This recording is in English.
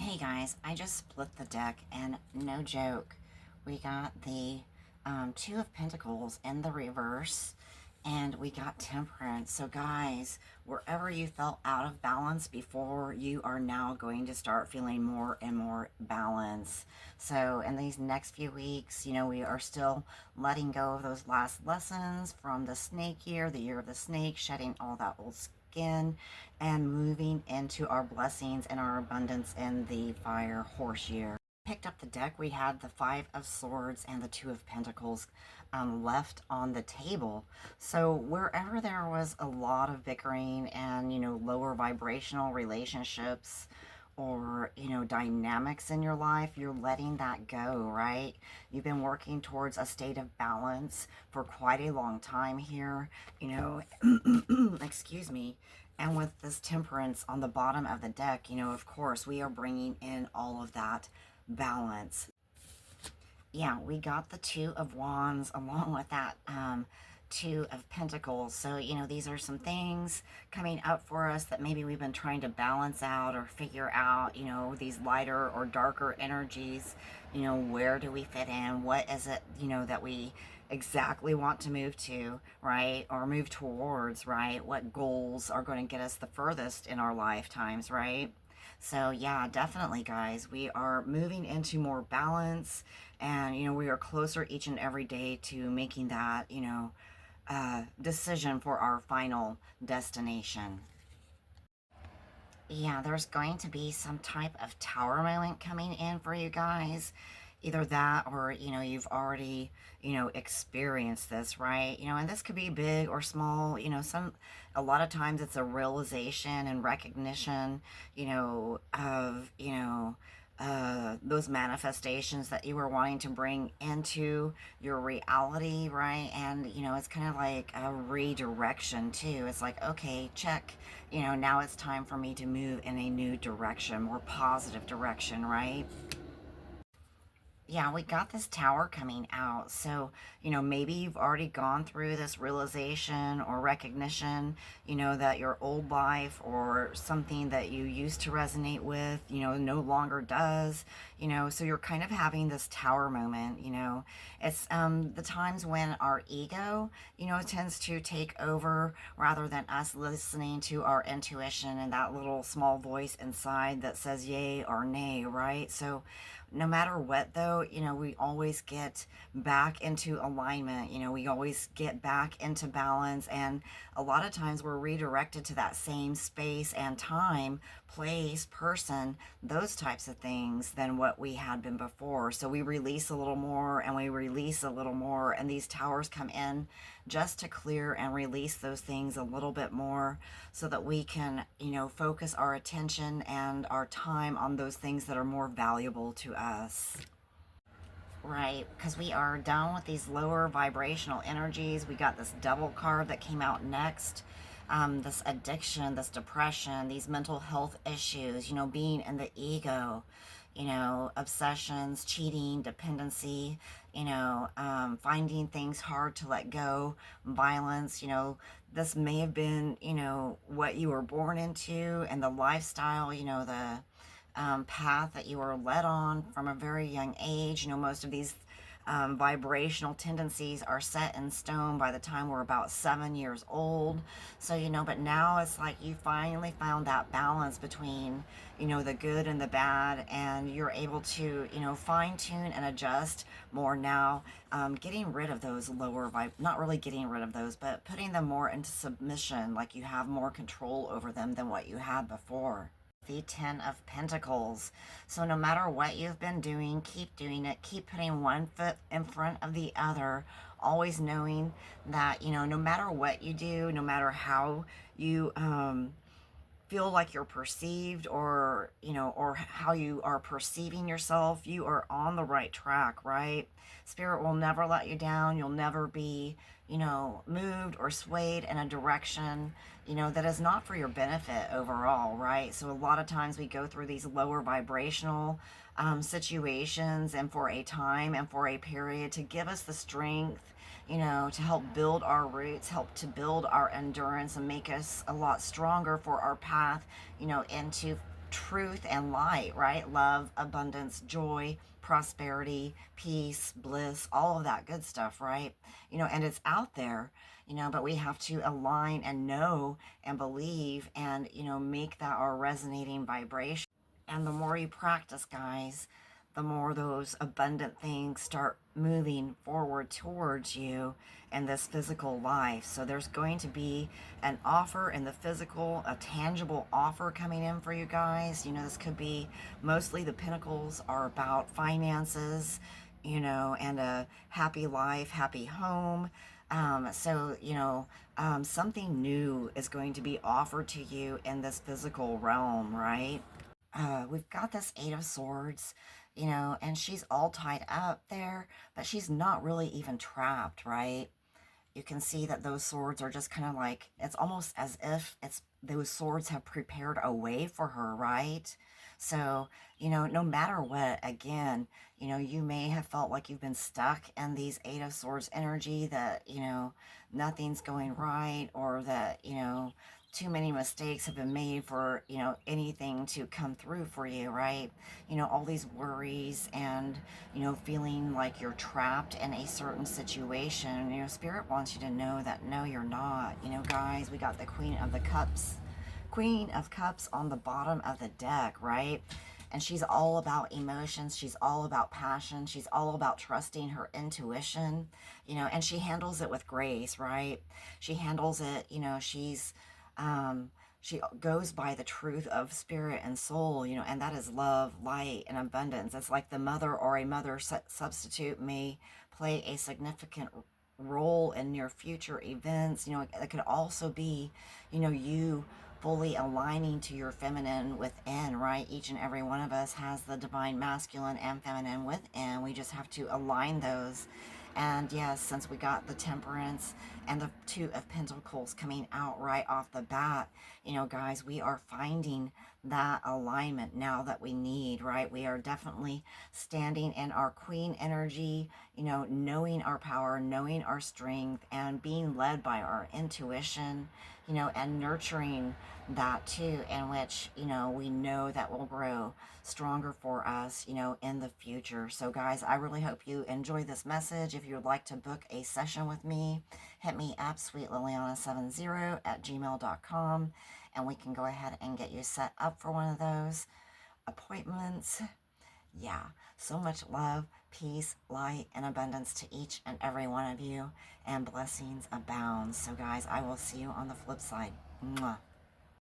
Hey guys, I just split the deck and no joke, we got the Two of Pentacles in the reverse and we got Temperance. So guys, wherever you felt out of balance before, you are now going to start feeling more and more balance. So in these next few weeks, we are still letting go of those last lessons from the snake year, the year of the snake, shedding all that old skin and moving into our blessings and our abundance in the fire horse year. Picked up the deck, we had the Five of Swords and the Two of Pentacles left on the table. So wherever there was a lot of bickering and, lower vibrational relationships or, dynamics in your life, you're letting that go, right? You've been working towards a state of balance for quite a long time here, excuse me. And with this Temperance on the bottom of the deck, of course, we are bringing in all of that balance. Yeah, we got the Two of Wands along with that Two of Pentacles. So, these are some things coming up for us that maybe we've been trying to balance out or figure out, these lighter or darker energies. Where do we fit in? What is it, that we exactly want to move to, right? Or move towards, right? What goals are going to get us the furthest in our lifetimes, right? So yeah, definitely guys, we are moving into more balance and, we are closer each and every day to making that, decision for our final destination. Yeah, there's going to be some type of tower moment coming in for you guys. Either that or, you've already, experienced this, right? And this could be big or small, a lot of times it's a realization and recognition, of, those manifestations that you were wanting to bring into your reality, right? And, it's kind of like a redirection too. It's like, okay, check, now it's time for me to move in a new direction, more positive direction, right? Yeah, we got this tower coming out. So, maybe you've already gone through this realization or recognition, that your old life or something that you used to resonate with, no longer does, so you're kind of having this tower moment, It's the times when our ego, tends to take over rather than us listening to our intuition and that little small voice inside that says yay or nay, right? So, no matter what though, we always get back into alignment, we always get back into balance, and a lot of times we're redirected to that same space and time, place, person, those types of things than what we had been before. So we release a little more and we release a little more, and these towers come in just to clear and release those things a little bit more so that we can, focus our attention and our time on those things that are more valuable to us. Right, because we are done with these lower vibrational energies. We got this Devil card that came out next. This addiction, this depression, these mental health issues, being in the ego, obsessions, cheating, dependency, finding things hard to let go, violence, this may have been, what you were born into and the lifestyle, the path that you were led on from a very young age. Most of these vibrational tendencies are set in stone by the time we're about 7 years old. So, but now it's like you finally found that balance between, the good and the bad, and you're able to, fine tune and adjust more now, getting rid of those lower not really getting rid of those, but putting them more into submission, like you have more control over them than what you had before. The Ten of Pentacles. So no matter what you've been doing, keep doing it. Keep putting one foot in front of the other. Always knowing that, no matter what you do, no matter how you feel like you're perceived, or or how you are perceiving yourself, you are on the right track, right? Spirit will never let you down. You'll never be moved or swayed in a direction that is not for your benefit overall, right? So a lot of times we go through these lower vibrational situations, and for a time and for a period to give us the strength, to help build our roots, help to build our endurance and make us a lot stronger for our path, into truth and light, right? Love, abundance, joy, prosperity, peace, bliss, all of that good stuff, right? And it's out there, but we have to align and know and believe and, make that our resonating vibration. And the more you practice, guys, the more those abundant things start moving forward towards you in this physical life. So there's going to be an offer in the physical, a tangible offer coming in for you guys. This could be mostly the Pentacles are about finances, and a happy life, happy home. Something new is going to be offered to you in this physical realm, right? We've got this Eight of Swords, and she's all tied up there, but she's not really even trapped, right? You can see that those swords are just kind of like, it's almost as if those swords have prepared a way for her, right? So, no matter what, again, you may have felt like you've been stuck in these Eight of Swords energy, that, nothing's going right, or that, too many mistakes have been made for, anything to come through for you, right? All these worries and, feeling like you're trapped in a certain situation. Spirit wants you to know that no, you're not. Guys, we got the Queen of Cups on the bottom of the deck, right? And she's all about emotions. She's all about passion. She's all about trusting her intuition, and she handles it with grace, right? She handles it, she goes by the truth of spirit and soul, and that is love, light, and abundance. It's like the mother or a mother substitute may play a significant role in your future events. It could also be, you fully aligning to your feminine within, right? Each and every one of us has the divine masculine and feminine within. We just have to align those. And yes, since we got the Temperance and the Two of Pentacles coming out right off the bat, guys, we are finding that alignment now that we need, right? We are definitely standing in our Queen energy, knowing our power, knowing our strength, and being led by our intuition, and nurturing that too, in which, we know that will grow stronger for us, in the future. So guys, I really hope you enjoy this message. If you would like to book a session with me, hit me up, sweetliliana70@gmail.com, and we can go ahead and get you set up for one of those appointments. Yeah, so much love, peace, light, and abundance to each and every one of you, and blessings abound. So guys, I will see you on the flip side. Mwah.